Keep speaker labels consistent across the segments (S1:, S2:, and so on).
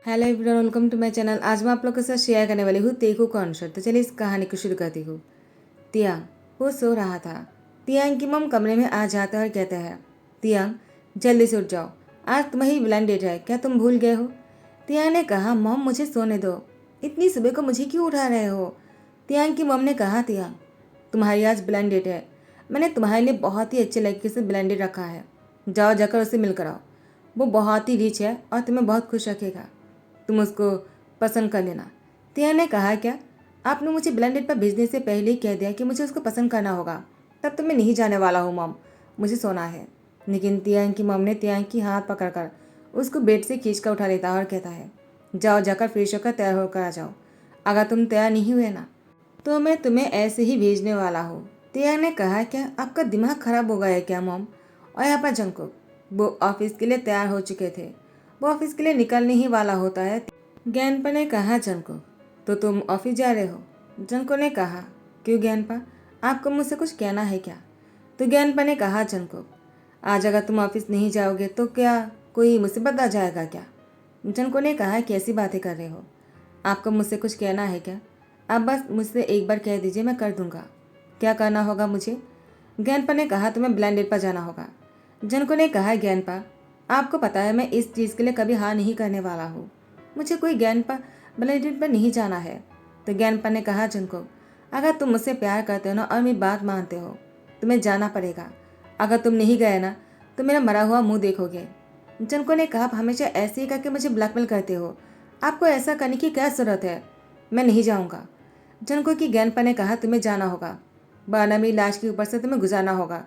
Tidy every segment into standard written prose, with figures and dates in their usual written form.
S1: Hello everyone, welcome to my channel. आज मैं आप लोगों के साथ शेयर करने वाली हूँ तेकू कॉन्सर्ट। तो चलिए इस कहानी को शुरू करती हूँ। तियांग वो सो रहा था। तियांग की मम कमरे में आ जाता है और कहता है, तियांग जल्दी से उठ जाओ, आज तुम्हारी ब्लाइंड डेट है, क्या तुम भूल गए हो? तियांग ने कहा, मम मुझे सोने दो, इतनी सुबह को मुझे क्यों उठा रहे हो? तियांग की मम ने कहा, तियांग तुम्हारी आज ब्लाइंड डेट है, मैंने तुम्हारे लिए बहुत ही अच्छे लड़के से ब्लाइंड डेट रखा है, जाओ जाकर उसे मिलकर आओ। वो बहुत ही रिच है और तुम्हें बहुत खुश रखेगा, तुम उसको पसंद कर लेना। तिया ने कहा, क्या आपने मुझे ब्लाइंड डेट पर भेजने से पहले ही कह दिया कि मुझे उसको पसंद करना होगा? तब तो मैं नहीं जाने वाला हूँ मॉम, मुझे सोना है। लेकिन तियांग की मॉम ने तियांग की हाथ पकड़कर उसको बेड से खींच कर उठा लेता है और कहता है, जाओ जाकर फ्रेश होकर तैयार होकर आ जाओ, अगर तुम तैयार नहीं हुए ना तो मैं तुम्हें ऐसे ही भेजने वाला हूँ। तियांग ने कहा, क्या आपका दिमाग खराब हो गया है क्या मॉम? और यहाँ पर जंकुक वो ऑफिस के लिए तैयार हो चुके थे, वो ऑफिस के लिए निकलने ही वाला होता है। ज्ञानपा ने कहा, जनको तो तुम ऑफिस जा रहे हो? जनको ने कहा, क्यों ज्ञानपा, आपको मुझसे कुछ कहना है क्या? तो ज्ञानपा ने कहा, जनको आज अगर तुम ऑफिस नहीं जाओगे तो क्या कोई मुसीबत आ जाएगा क्या? जनको ने कहा, कैसी बातें कर रहे हो, आपको मुझसे कुछ कहना है क्या? आप बस मुझसे एक बार कह दीजिए, मैं कर दूंगा। क्या करना होगा मुझे? ज्ञानपा ने कहा, तुम्हें ब्लाइंड डेट पर जाना होगा। जनको ने कहा, ज्ञानपा आपको पता है मैं इस चीज़ के लिए कभी हाँ नहीं करने वाला हूँ, मुझे कोई ज्ञानपा ब्लाइंड डेट पर नहीं जाना है। तो ज्ञानपा ने कहा, जनको अगर तुम मुझसे प्यार करते हो ना और मेरी बात मानते हो, तुम्हें जाना पड़ेगा। अगर तुम नहीं गए ना तो मेरा मरा हुआ मुंह देखोगे। जनको ने कहा, आप हमेशा ऐसे ही करके मुझे ब्लैकमेल करते हो, आपको ऐसा करने की क्या ज़रूरत है? मैं नहीं जाऊँगा। जनको की ज्ञानपा ने कहा, तुम्हें जाना होगा, वरना मेरी लाश के ऊपर से तुम्हें गुजारना होगा।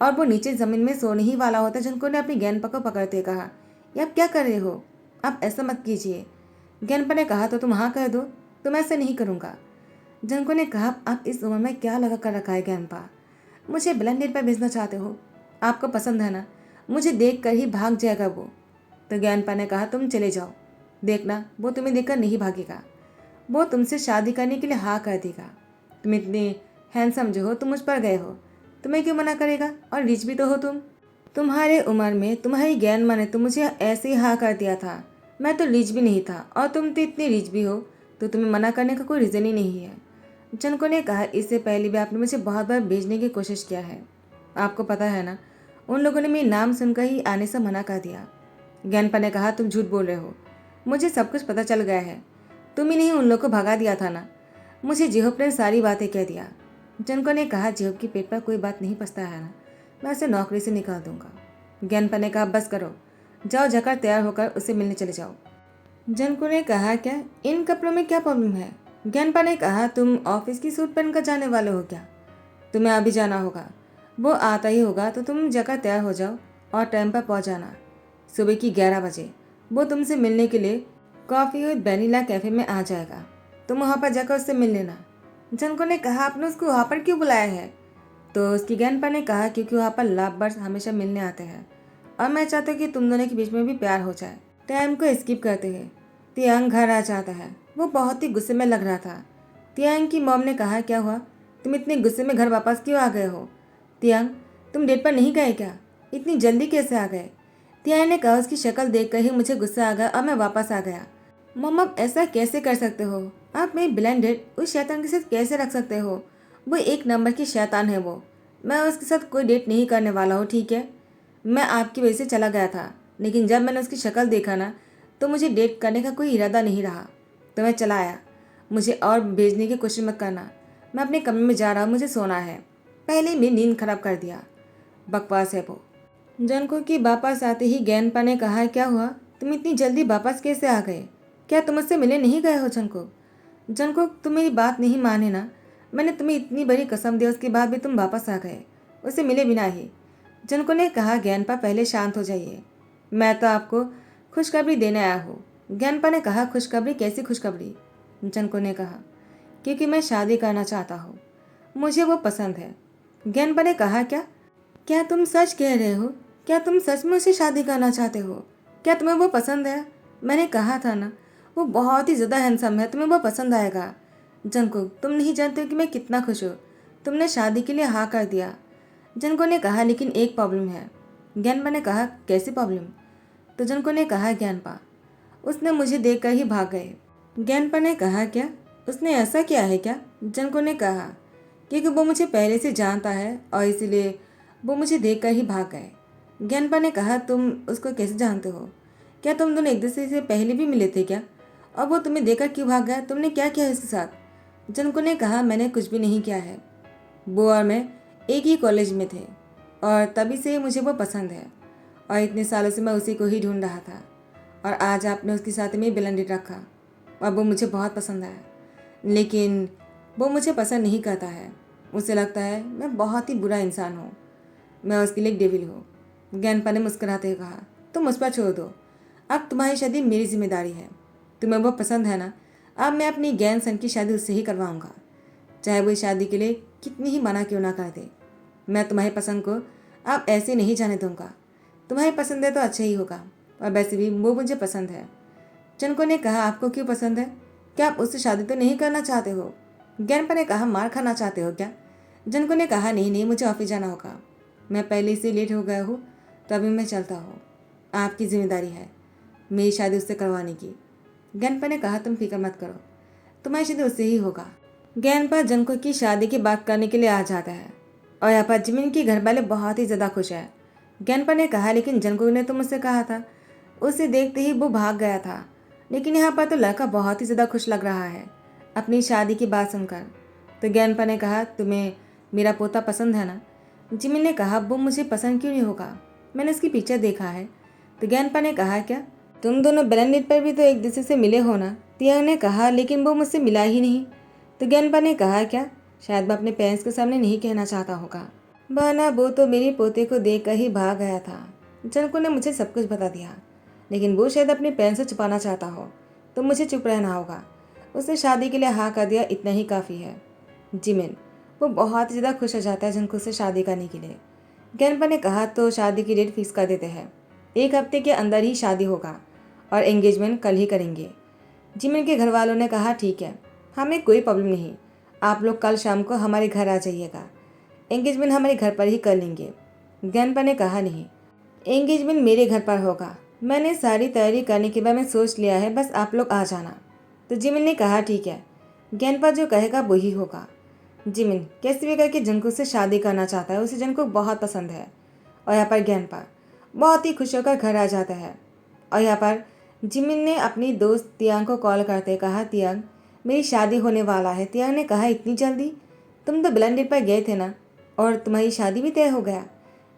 S1: और वो नीचे ज़मीन में सोने ही वाला होता। जनको ने अपनी ज्ञानपा को पकड़ते कहा, ये आप क्या कर रहे हो, आप ऐसा मत कीजिए। ज्ञानपा ने कहा, तो तुम हाँ कह दो, तो मैं ऐसा नहीं करूँगा। जनको ने कहा, आप इस उम्र में क्या लगा कर रखा है ज्ञानपा, मुझे ब्लाइंड डेट पर भेजना चाहते हो? आपको पसंद है ना, मुझे देख कर ही भाग जाएगा वो। तो ज्ञानपा ने कहा, तुम चले जाओ, देखना वो तुम्हें देखकर नहीं भागेगा, वो तुमसे शादी करने के लिए हाँ कर देगा। तुम इतने हैंडसम जो हो, तुम मुझ पर गए हो, तुम्हें क्यों मना करेगा? और रिच भी तो हो तुम, तुम्हारे उम्र में तुम्हारी ज्ञान माने तो मुझे ऐसे ही हाँ कर दिया था। मैं तो रिच भी नहीं था और तुम तो इतनी रिच भी हो, तो तुम्हें मना करने का कोई रीज़न ही नहीं है। जनको ने कहा, इससे पहले भी आपने मुझे बहुत बार भेजने की कोशिश किया है, आपको पता है ना, उन लोगों ने मेरे नाम सुनकर ही आने से मना कर दिया। ज्ञानपा ने कहा, तुम झूठ बोल रहे हो, मुझे सब कुछ पता चल गया है, तुम ही नहीं उन लोग को भगा दिया था ना, मुझे जेहोप ने सारी बातें कह दिया। जनको ने कहा, जेहोप की पेट पर कोई बात नहीं पसता है ना, मैं उसे नौकरी से निकाल दूंगा। ज्ञानपा ने कहा, बस करो, जाओ जाकर तैयार होकर उसे मिलने चले जाओ। जनको ने कहा, क्या इन कपड़ों में क्या प्रॉब्लम है? ज्ञानपा ने कहा, तुम ऑफिस की सूट पहनकर जाने वाले हो क्या? तुम्हें अभी जाना होगा, वो आता ही होगा तो तुम जाकर तैयार हो जाओ और टाइम पर पहुंच जाना। सुबह की 11 बजे वो तुमसे मिलने के लिए कॉफ़ी विद वैनिला कैफ़े में आ जाएगा, तुम वहाँ पर जाकर उससे मिल लेना। जनको ने कहा, आपने उसको वहाँ पर क्यों बुलाया है? तो उसकी ज्ञानपा ने कहा, क्योंकि वहाँ पर लव बर्ड्स हमेशा मिलने आते हैं और मैं चाहता हूँ कि तुम दोनों के बीच में भी प्यार हो जाए। टाइम को स्किप करते हैं तियांग घर आ जाता है। वो बहुत ही गुस्से में लग रहा था। तियांग की मॉम ने कहा, क्या हुआ, तुम इतने गुस्से में घर वापस क्यों आ गए हो? तियांग तुम डेट पर नहीं गए क्या, इतनी जल्दी कैसे आ गए? तियांग ने कहा, उसकी शक्ल देखकर ही मुझे गुस्सा आ गया और मैं वापस आ गया। मॉम आप ऐसा कैसे कर सकते हो, आप मेरी ब्लाइंड डेट उस शैतान के साथ कैसे रख सकते हो? वो एक नंबर की शैतान है वो, मैं उसके साथ कोई डेट नहीं करने वाला हूँ, ठीक है? मैं आपकी वजह से चला गया था, लेकिन जब मैंने उसकी शक्ल देखा ना तो मुझे डेट करने का कोई इरादा नहीं रहा, तो मैं चला आया। मुझे और भेजने की कोशिश मत करना, मैं अपने कमरे में जा रहा हूँ, मुझे सोना है। पहले ही मेरी नींद खराब कर दिया, बकवास है वो। जनको की वापस आते ही ज्ञानपा ने कहा, क्या हुआ, तुम इतनी जल्दी वापस कैसे आ गए? क्या तुम मुझसे मिले नहीं गए हो? जनको जनको तुम मेरी बात नहीं माने ना, मैंने तुम्हें इतनी बड़ी कसम दी, उसके बाद भी तुम वापस आ गए उससे मिले बिना ही। जनको ने कहा, ज्ञानपा पहले शांत हो जाइए, मैं तो आपको खुशखबरी देने आया हूँ। ज्ञानपा ने कहा, खुशखबरी, कैसी खुशखबरी? जनको ने कहा, क्योंकि मैं शादी करना चाहता हूँ, मुझे वो पसंद है। ज्ञानपा ने कहा, क्या क्या तुम सच कह रहे हो? क्या तुम सच में उससे शादी करना चाहते हो? क्या तुम्हें वो पसंद है? मैंने कहा था ना, वो बहुत ही ज़्यादा हैंडसम है, तुम्हें वो पसंद आएगा। जंकुक तुम नहीं जानते हो कि मैं कितना खुश हूँ, तुमने शादी के लिए हाँ कर दिया। जनको ने कहा, लेकिन एक प्रॉब्लम है। ज्ञानपा ने कहा, कैसी प्रॉब्लम? तो जनको ने कहा, ज्ञानपा उसने मुझे देखकर ही भाग गए। ज्ञानपा ने कहा, क्या उसने ऐसा किया है क्या? जनको ने कहा, क्योंकि वो मुझे पहले से जानता है और इसलिए वो मुझे देखकर ही भाग गए। ज्ञानपा ने कहा, तुम उसको कैसे जानते हो? क्या तुम दोनों एक दूसरे से पहले भी मिले थे क्या? और वो तुम्हें देखकर क्यों भाग गया? तुमने क्या किया उसके साथ? जनको ने कहा, मैंने कुछ भी नहीं किया है। वो और मैं एक ही कॉलेज में थे और तभी से मुझे वो पसंद है और इतने सालों से मैं उसी को ही ढूंढ रहा था और आज आपने उसके साथ में ब्लेंडेड रखा और वो मुझे बहुत पसंद आया। लेकिन वो मुझे पसंद नहीं करता है। उसे लगता है मैं बहुत ही बुरा इंसान हूँ, मैं उसके लिए एक डेविल हूँ। ज्ञानपा ने मुस्कुराते हुए कहा, तुम उस पर छोड़ दो, अब तुम्हारी शादी मेरी जिम्मेदारी है। तुम्हें वो पसंद है ना? अब मैं अपनी ज्ञान सन की शादी उससे ही करवाऊंगा, चाहे वो इस शादी के लिए कितनी ही मना क्यों ना कर दे। मैं तुम्हारी पसंद को अब ऐसे नहीं जाने दूंगा। तुम्हारी पसंद है तो अच्छा ही होगा और वैसे भी वो मुझे पसंद है। जनको ने कहा, आपको क्यों पसंद है? क्या आप उससे शादी तो नहीं करना चाहते हो? ज्ञानपा ने कहा, मार खाना चाहते हो क्या? जनको ने कहा, नहीं नहीं, मुझे ऑफिस जाना होगा, मैं पहले से लेट हो गया हूँ, तो अभी मैं चलता हूँ। आपकी जिम्मेदारी है मेरी शादी उससे करवाने की। ज्ञानपा ने कहा, तुम फिक्र मत करो, तुम्हारी शादी उससे ही होगा। ज्ञानपा जनको की शादी की बात करने के लिए आ जाता है और यहाँ पर जिमिन के घर वाले बहुत ही ज़्यादा खुश है। ज्ञानपा ने कहा, लेकिन जनको ने तो मुझसे कहा था, उसे देखते ही वो भाग गया था। लेकिन यहाँ पर तो लड़का बहुत ही ज़्यादा खुश लग रहा है अपनी शादी की बात सुनकर। तो ज्ञानपा ने कहा, तुम्हें मेरा पोता पसंद है ना? जिमिन ने कहा, वो मुझे पसंद क्यों नहीं होगा, मैंने उसकी पिक्चर देखा है। तो ज्ञानपा ने कहा, क्या तुम दोनों ब्लेंडेड पर भी तो एक दूसरे से मिले हो ना? तियांग ने कहा, लेकिन वो मुझसे मिला ही नहीं। तो ज्ञानपा ने कहा, क्या शायद वो अपने पेरेंट्स के सामने नहीं कहना चाहता होगा, वरना वो तो मेरे पोते को देख कर ही भाग गया था। जनको ने मुझे सब कुछ बता दिया, लेकिन वो शायद अपने पेरेंट्स से छुपाना चाहता हो, तो मुझे चुप रहना होगा। उसने शादी के लिए हाँ कर दिया, इतना ही काफ़ी है। जिमिन वो बहुत ज़्यादा खुश हो जाता है जनको से शादी करने के लिए। ज्ञानपा ने कहा, तो शादी की डेट फिक्स कर देते हैं, 1 हफ्ते के अंदर ही शादी होगा और एंगेजमेंट कल ही करेंगे। जिमिन के घर वालों ने कहा, ठीक है, हमें कोई प्रॉब्लम नहीं, आप लोग कल शाम को हमारे घर आ जाइएगा, एंगेजमेंट हमारे घर पर ही कर लेंगे। ज्ञानपा ने कहा, नहीं, एंगेजमेंट मेरे घर पर होगा, मैंने सारी तैयारी करने के बाद मैं सोच लिया है, बस आप लोग आ जाना। तो जिमिन ने कहा, ठीक है, ज्ञानपा जो कहेगा वही होगा। जिमिन कैसे भी करके जंकू से शादी करना चाहता है, उसे जंकू बहुत पसंद है। और यहाँ पर ज्ञानपा बहुत ही खुश होकर घर आ जाता है और यहाँ पर जिमिन ने अपनी दोस्त तियांग को कॉल करते कहा, तियांग मेरी शादी होने वाला है। तियांग ने कहा, इतनी जल्दी? तुम तो ब्लेंडेड पर गए थे ना और तुम्हारी शादी भी तय हो गया?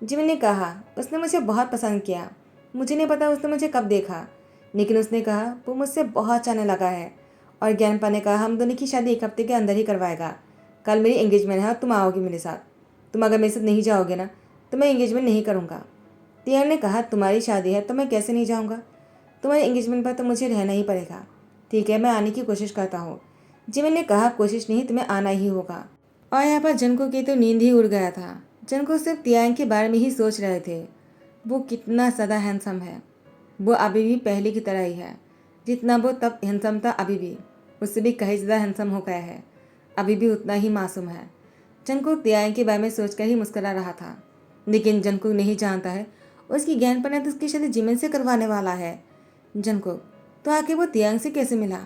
S1: जिमिन ने कहा, उसने मुझे बहुत पसंद किया, मुझे नहीं पता उसने मुझे कब देखा, लेकिन उसने कहा वो मुझसे बहुत चाहने लगा है। और ज्ञानपा ने कहा, हम दोनों की शादी 1 हफ्ते के अंदर ही करवाएगा, कल मेरी एंगेजमेंट है और तुम आओगे मेरे साथ, तुम अगर मेरे साथ नहीं जाओगे ना तो मैं एंगेजमेंट नहीं करूँगा। तियांग ने कहा, तुम्हारी शादी है तो मैं कैसे नहीं जाऊँगा, तुम्हारी एंगेजमेंट पर तो मुझे रहना ही पड़ेगा। ठीक है, मैं आने की कोशिश करता हूँ। जिमिन ने कहा, कोशिश नहीं, तुम्हें आना ही होगा। और यहाँ पर जनको की तो नींद ही उड़ गया था। जनको सिर्फ तियांग के बारे में ही सोच रहे थे, वो कितना ज़्यादा हैंडसम है। वो अभी भी पहले की तरह ही है, जितना वो तब हैंडसम था, अभी भी उससे भी कहीं ज़्यादा हैंडसम हो गया है, अभी भी उतना ही मासूम है। जनको तियांग के बारे में सोचकर ही मुस्कुरा रहा था, लेकिन जनको नहीं जानता है उसकी ज्ञानपा ने तो उसकी शादी जिमिन से करवाने वाला है। जनको तो आखिर वो तियांग से कैसे मिला,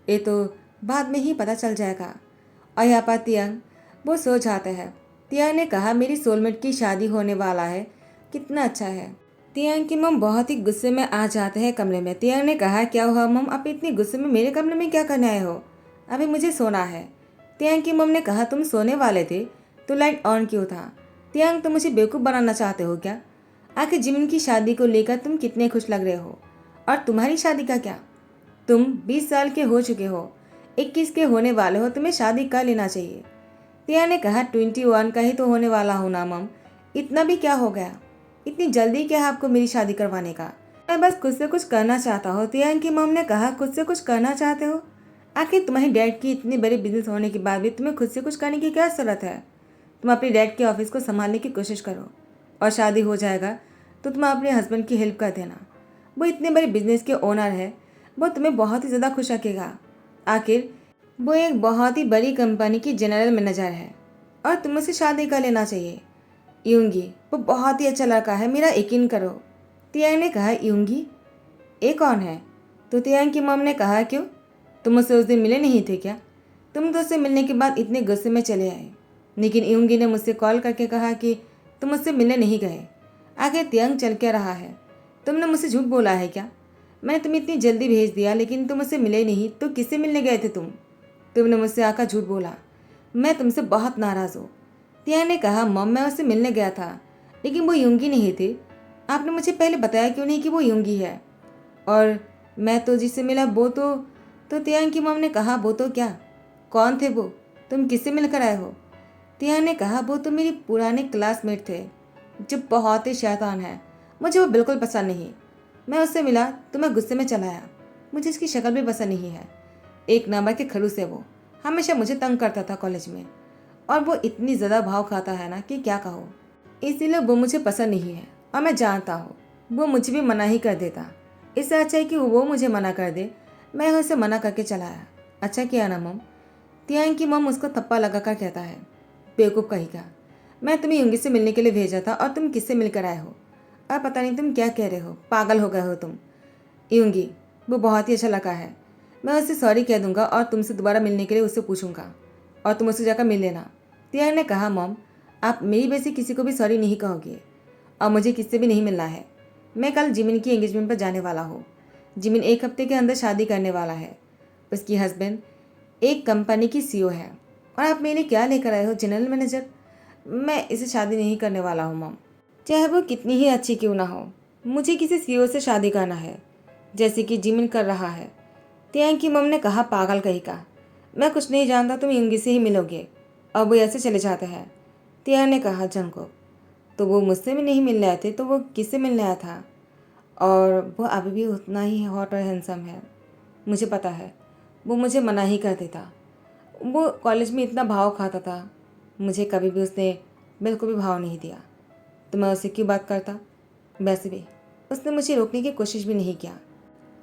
S1: ये तो बाद में ही पता चल जाएगा। और यहाँ पर तियांग वो सो जाता है। तियांग ने कहा, मेरी सोलमेट की शादी होने वाला है, कितना अच्छा है। तियांग की मम बहुत ही गुस्से में आ जाते हैं कमरे में। तियांग ने कहा, क्या हुआ मम, आप इतनी गुस्से में मेरे कमरे में क्या करने आए हो? अभी मुझे सोना है। तियांग की मम ने कहा, तुम सोने वाले थे तो लाइट ऑन क्यों था? तियांग, तुम मुझे बेवकूफ़ बनाना चाहते हो क्या? आखिर जिमिन की शादी को लेकर तुम कितने खुश लग रहे हो, और तुम्हारी शादी का क्या? तुम 20 साल के हो चुके हो, 21 के होने वाले हो, तुम्हें शादी कर लेना चाहिए। तिया ने कहा, 21 का ही तो होने वाला हूँ ना मम, इतना भी क्या हो गया, इतनी जल्दी क्या है आपको मेरी शादी करवाने का? मैं बस खुद से कुछ करना चाहता हूँ। तिया की मम ने कहा, खुद से कुछ करना चाहते हो? आखिर तुम्हारी डैड की इतनी बड़ी बिजनेस होने के बाद भी तुम्हें खुद से कुछ करने की क्या ज़रूरत है? तुम अपने डैड के ऑफिस को संभालने की कोशिश करो और शादी हो जाएगा तो तुम अपने हस्बैंड की हेल्प कर देना। वो इतने बड़े बिजनेस के ओनर है, वो तुम्हें बहुत ही ज़्यादा खुश रखेगा। आखिर वो एक बहुत ही बड़ी कंपनी की जनरल मैनेजर है और तुम्हें से शादी कर लेना चाहिए। यूंगी वो बहुत ही अच्छा लड़का है, मेरा यकीन करो। तियांग ने कहा, यूंगी ये कौन है? तो तियांग की मॉम ने कहा, क्यों, तुम मुझसे उस दिन मिले नहीं थे क्या? तुम तो उससे मिलने के बाद इतने गुस्से में चले आए। लेकिन इयोंगी ने मुझसे कॉल करके कहा कि तुम मुझसे मिलने नहीं गए। आखिर तियांग चल क्या रहा है? तुमने मुझसे झूठ बोला है क्या? मैंने तुम्हें इतनी जल्दी भेज दिया लेकिन तुम मुझसे मिले नहीं, तो किससे मिलने गए थे तुमने मुझसे आकर झूठ बोला। मैं तुमसे बहुत नाराज़ हूँ। तियांग ने कहा, मॉम मैं उससे मिलने गया था लेकिन वो इयोंगी नहीं थी। आपने मुझे पहले बताया क्यों नहीं कि वो इयोंगी है? और मैं तो जिससे मिला वो तो तियांग की मॉम ने कहा, वो तो क्या? कौन थे वो? तुम किससे मिलकर आए हो? तियांग ने कहा, वो तो मेरे पुराने क्लासमेट थे जो बहुत ही शैतान है। मुझे वो बिल्कुल पसंद नहीं। मैं उससे मिला तो मैं गुस्से में चला आया। मुझे उसकी शक्ल भी पसंद नहीं है। एक नंबर के खड़ूस है वो। हमेशा मुझे तंग करता था कॉलेज में। और वो इतनी ज़्यादा भाव खाता है ना कि क्या कहो। इसीलिए वो मुझे पसंद नहीं है और मैं जानता हूँ वो मुझे भी मना ही कर देता। इससे अच्छा है कि वो मुझे मना कर दे। मैं उसे मना करके चला आया। अच्छा किया ना मम। तियांग की मम उसको थप्पा लगा कर कहता है, बेवकूफ़ कहीं का। मैं तुम्हें युंगी से मिलने के लिए भेजा था और तुम किससे मिलकर आए हो? अब पता नहीं तुम क्या कह रहे हो, पागल हो गए हो तुम। युंगी, वो बहुत ही अच्छा लगा है। मैं उससे सॉरी कह दूंगा और तुमसे दोबारा मिलने के लिए उससे पूछूंगा और तुम उससे जाकर मिल लेना। तियांग ने कहा, मॉम आप मेरी वजह से किसी को भी सॉरी नहीं कहोगे और मुझे किससे भी नहीं मिलना है। मैं कल जिमिन की एंगेजमेंट पर जाने वाला हूँ। जिमिन 1 हफ्ते के अंदर शादी करने वाला है। उसकी हस्बैंड एक कंपनी की सीईओ है और आप मेरे लिए क्या लेकर आए हो, जनरल मैनेजर? मैं इसे शादी नहीं करने वाला हूँ मॉम, चाहे वो कितनी ही अच्छी क्यों ना हो। मुझे किसी सीईओ से शादी करना है जैसे कि जिमिन कर रहा है। तियांग की मम ने कहा, पागल कहीं का। मैं कुछ नहीं जानता, तुम युंगी से ही मिलोगे। अब वो ऐसे चले जाते हैं। तियांग ने कहा, जंगकोक तो वो मुझसे भी नहीं मिलने आए थे, तो वो किससे मिलने आया था? और वो अभी भी उतना ही हॉट और हैंडसम है। मुझे पता है वो मुझे मना ही कर देता। वो कॉलेज में इतना भाव खाता था, मुझे कभी भी उसने बिल्कुल भी भाव नहीं दिया। तो मैं उससे क्यों बात करता? वैसे भी उसने मुझे रोकने की कोशिश भी नहीं किया।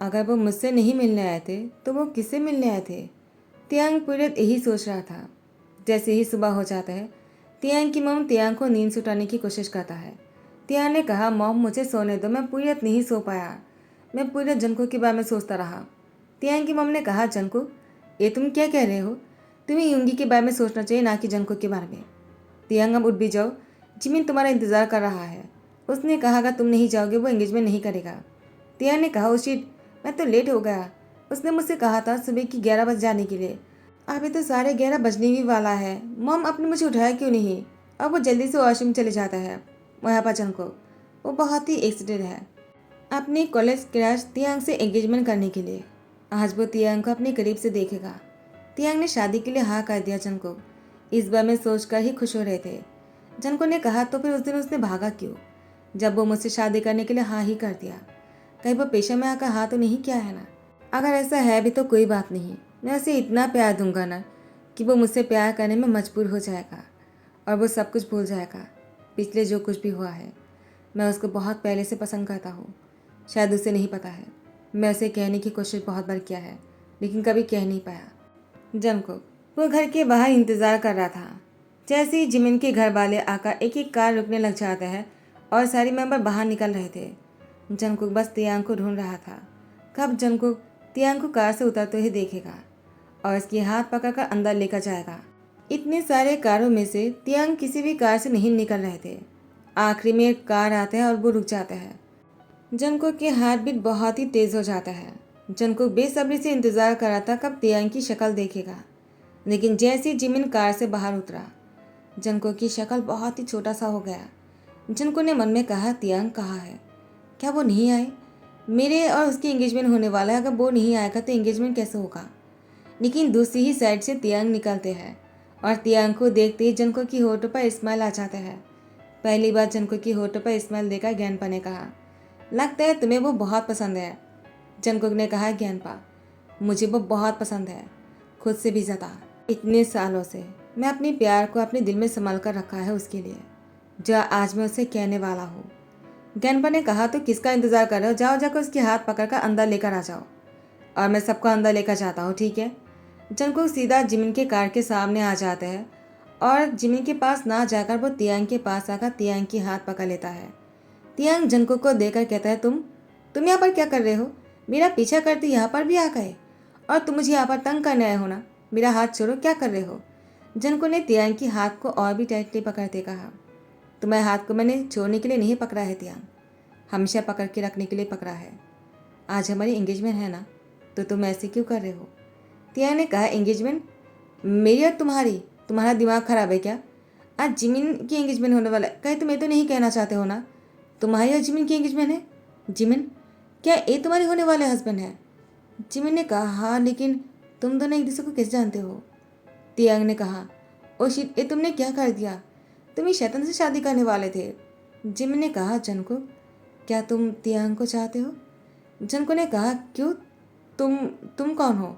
S1: अगर वो मुझसे नहीं मिलने आए थे तो वो किससे मिलने आए थे? तियांग पूरी रात यही सोच रहा था। जैसे ही सुबह हो जाता है, तियांग की मॉम तियांग को नींद से उठाने की कोशिश करता है। तियांग ने कहा, मॉम मुझे सोने दो, मैं पूरी रात नहीं सो पाया। मैं पूरी रात जंको के बारे में सोचता रहा। तियांग की मॉम ने कहा, जंको ये तुम क्या कह रहे हो? तुम्हें युंगी के बारे में सोचना चाहिए, ना कि जंको के बारे में। तियांग अब उठ भी जाओ, जिमिन तुम्हारा इंतज़ार कर रहा है। उसने कहा अगर तुम नहीं जाओगे वो एंगेजमेंट नहीं करेगा। तियांग ने कहा, ओ शिट, मैं तो लेट हो गया। उसने मुझसे कहा था सुबह की 11 बजे जाने के लिए। अभी तो 11:30 बजने ही वाला है। मॉम आपने मुझे उठाया क्यों नहीं? अब वो जल्दी से वॉशरूम चले जाता है। वहाँ पर को वो बहुत ही एक्साइटेड है अपने कॉलेज क्रश तियांग से एंगेजमेंट करने के लिए। आज वो तियांग को अपने करीब से देखेगा। तियांग ने शादी के लिए हाँ कर दिया जंको। इस बार में सोचकर ही खुश हो रहे थे। जंको ने कहा, तो फिर उस दिन उसने भागा क्यों जब वो मुझसे शादी करने के लिए हाँ ही कर दिया? कहीं वो पेशे में आकर हाँ तो नहीं किया है ना? अगर ऐसा है भी तो कोई बात नहीं, मैं उसे इतना प्यार दूंगा ना कि वो मुझसे प्यार करने में मजबूर हो जाएगा और वो सब कुछ भूल जाएगा, पिछले जो कुछ भी हुआ है। मैं उसको बहुत पहले से पसंद करता हूँ। शायद उसे नहीं पता है। मैं उसे कहने की कोशिश बहुत बार किया है लेकिन कभी कह नहीं पाया। जंगकोक वो घर के बाहर इंतज़ार कर रहा था। जैसे ही जिमिन के घर वाले आकर एक एक कार रुकने लग जाते हैं और सारे मेंबर बाहर निकल रहे थे, जंगकोक बस तियांग को ढूंढ रहा था। कब जंगकोक तियांग को कार से उतरते हुए देखेगा और इसके हाथ पकड़कर अंदर लेकर जाएगा। इतने सारे कारों में से तियांग किसी भी कार से नहीं निकल रहे थे। आखिरी में एक कार आता है और वो रुक जाता है। जंगकोक के हार्ट बीट बहुत ही तेज हो जाता है। जंगकोक बेसब्री से इंतजार कर रहा था कब तियांग की शक्ल देखेगा, लेकिन जैसे ही जिमिन कार से बाहर उतरा, जंगकोक की शक्ल बहुत ही छोटा सा हो गया। जंगकोक ने मन में कहा, तियांग कहाँ है? क्या वो नहीं आए? मेरे और उसकी एंगेजमेंट होने वाला है, अगर वो नहीं आएगा तो एंगेजमेंट कैसे होगा? लेकिन दूसरी ही साइड से तियांग निकलते हैं और तियांग को देखते ही जंगकोक की होठों पर स्माइल आ जाता है। पहली बार जंगकोक की होठों पर स्माइल देखा ज्ञानपा ने कहा, लगता है तुम्हें वो बहुत पसंद है। जंगकोक ने कहा, ज्ञानपा मुझे वो बहुत पसंद है, खुद से भी ज़्यादा। इतने सालों से मैं अपने प्यार को अपने दिल में संभाल कर रखा है उसके लिए, जो आज मैं उसे कहने वाला हूँ। ज्ञानपा ने कहा, तो किसका इंतजार कर रहे हो? जाओ जाकर उसके हाथ पकड़कर अंदर लेकर आ जाओ और मैं सबको अंदर लेकर जाता हूँ, ठीक है? जंगकोक सीधा जिमिन के कार के सामने आ जाता है और जिमिन के पास ना जाकर वो तियांग के पास आकर तियांग की हाथ पकड़ लेता है। तियांग जंगकोक को देखकर कहता है, तुम यहाँ पर क्या कर रहे हो? मेरा पीछा करते यहाँ पर भी आ गए और तुम मुझे यहाँ पर तंग करने आए हो ना। मेरा हाथ छोड़ो, क्या कर रहे हो? जनको ने तियांग की हाथ को और भी टाइटली पकड़ते कहा। तुम्हारे हाथ को मैंने छोड़ने के लिए नहीं पकड़ा है तियांग, हमेशा पकड़ के रखने के लिए पकड़ा है। आज हमारी एंगेजमेंट है ना, तो तुम ऐसे क्यों कर रहे हो? तियांग ने कहा, एंगेजमेंट? मेरी और तुम्हारी? तुम्हारा दिमाग खराब है क्या? आज जिमिन की एंगेजमेंट होने वाला है, कहीं तुम्हें तो नहीं कहना चाहते हो ना? तुम्हारी और जिमिन की एंगेजमेंट है? जिमिन? क्या ये तुम्हारे होने वाले हस्बैंड है? जिमिन ने कहा, हाँ, लेकिन तुम दोनों एक दूसरे को कैसे जानते हो? तियांग ने कहा, ओ शिट, ये तुमने क्या कर दिया? तुम इस शैतान से शादी करने वाले थे। जिमिन ने कहा, जनको, क्या तुम तियांग को चाहते हो? जनको ने कहा, क्यों? तुम कौन हो?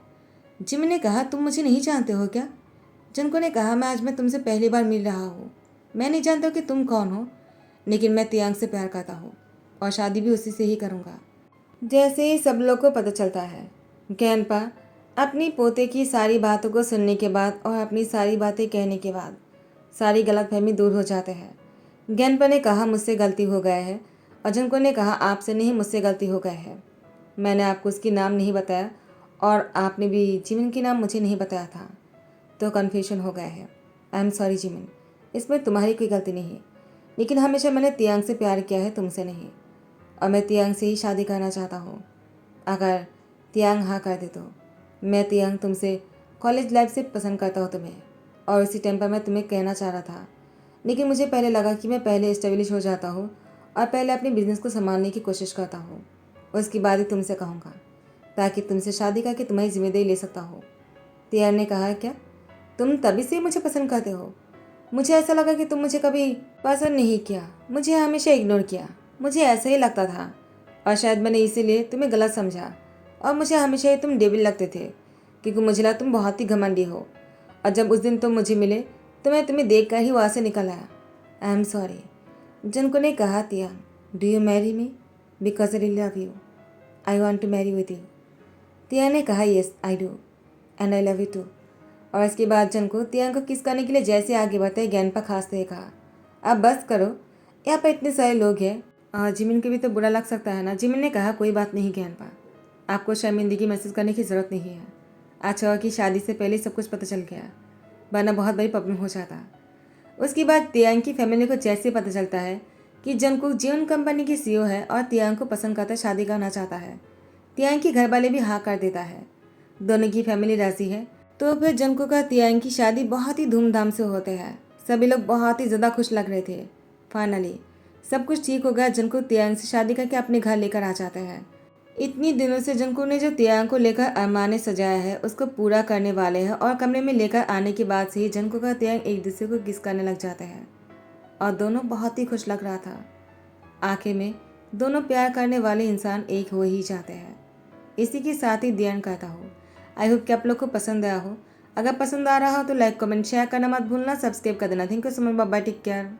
S1: जिमिन ने कहा, तुम मुझे नहीं जानते हो क्या? जनको ने कहा, मैं तुमसे पहली बार मिल रहा हूँ। मैं नहीं जानता कि तुम कौन हो, लेकिन मैं तियांग से प्यार करता हूँ और शादी भी उसी से ही करूँगा। जैसे ही सब लोग को पता चलता है, ज्ञानपा अपनी पोते की सारी बातों को सुनने के बाद और अपनी सारी बातें कहने के बाद सारी गलतफहमी दूर हो जाते हैं। ज्ञानपा ने कहा, मुझसे गलती हो गया है, और जनको ने कहा, आपसे नहीं, मुझसे गलती हो गया है। मैंने आपको उसकी नाम नहीं बताया और आपने भी जिमिन की नाम मुझे नहीं बताया था, तो कन्फ्यूजन हो गया है। आई एम सॉरी जिमिन, इसमें तुम्हारी कोई गलती नहीं है, लेकिन हमेशा मैंने तियांग से प्यार किया है, तुमसे नहीं, और मैं तियांग से ही शादी करना चाहता हूँ। अगर तियांग हाँ कर दे तो मैं तियांग तुमसे कॉलेज लाइफ से पसंद करता हूँ तुम्हें, और उसी टाइम पर मैं तुम्हें कहना चाह रहा था, लेकिन मुझे पहले लगा कि मैं पहले इस्टेब्लिश हो जाता हूँ और पहले अपने बिजनेस को संभालने की कोशिश करता हूँ, उसके बाद ही तुमसे कहूँगा, ताकि तुमसे शादी करके तुम्हारी जिम्मेदारी ले सकता हो। तियांग ने कहा, क्या तुम तभी से मुझे पसंद करते हो? मुझे ऐसा लगा कि तुम मुझे कभी पसंद नहीं किया, मुझे हमेशा इग्नोर किया। मुझे ऐसा ही लगता था, और शायद मैंने इसीलिए तुम्हें गलत समझा, और मुझे हमेशा ही तुम डेविल लगते थे, क्योंकि मुझे लगा तुम बहुत ही घमंडी हो। और जब उस दिन तुम मुझे मिले तो मैं तुम्हें देख कर ही वहाँ से निकल आया। I am sorry. जनको ने कहा, Tiang, do you marry me? Because I really love you, I want to marry with you. Tiang ने कहा, yes I do and I love you too. और इसके बाद जनको तियांग को किस करने के लिए जैसे आगे बढ़ते, ज्ञानपा खांसते ही कहा, अब बस करो, यहाँ पर इतने सारे लोग हैं, जिमिन को भी तो बुरा लग सकता है ना। जिमिन ने कहा, कोई बात नहीं ज्ञानपा, आपको शर्मिंदगी महसूस करने की ज़रूरत नहीं है। अच्छा हुआ कि शादी से पहले सब कुछ पता चल गया, वरना बहुत बड़ी प्रॉब्लम हो जाता। उसके बाद तियांग की फैमिली को जैसे पता चलता है कि जनको जियोन कंपनी की सीईओ है और तियांग को पसंद करता, शादी करना चाहता है, तियांग के घर वाले भी हाँ कर देता है, दोनों की फैमिली राजी है। तो फिर जनको का तियांग की शादी बहुत ही धूमधाम से होते हैं। सभी लोग बहुत ही ज़्यादा खुश लग रहे थे। फाइनली सब कुछ ठीक हो गया। जनको तियांग से शादी करके अपने घर लेकर आ जाते हैं। इतनी दिनों से जनको ने जो तियांग को लेकर अरमान ने सजाया है उसको पूरा करने वाले हैं, और कमरे में लेकर आने के बाद से ही जनको का तियांग एक दूसरे को किस करने लग जाते हैं, और दोनों बहुत ही खुश लग रहा था। आखिर में दोनों प्यार करने वाले इंसान एक हो ही जाते हैं। इसी के साथ ही दी एंड कहता हूँ। आई होप कि आप लोग को पसंद आया हो। अगर पसंद आ रहा हो तो लाइक कमेंट शेयर करना मत भूलना, सब्सक्राइब कर देना। Thank you so much, bye bye, take care.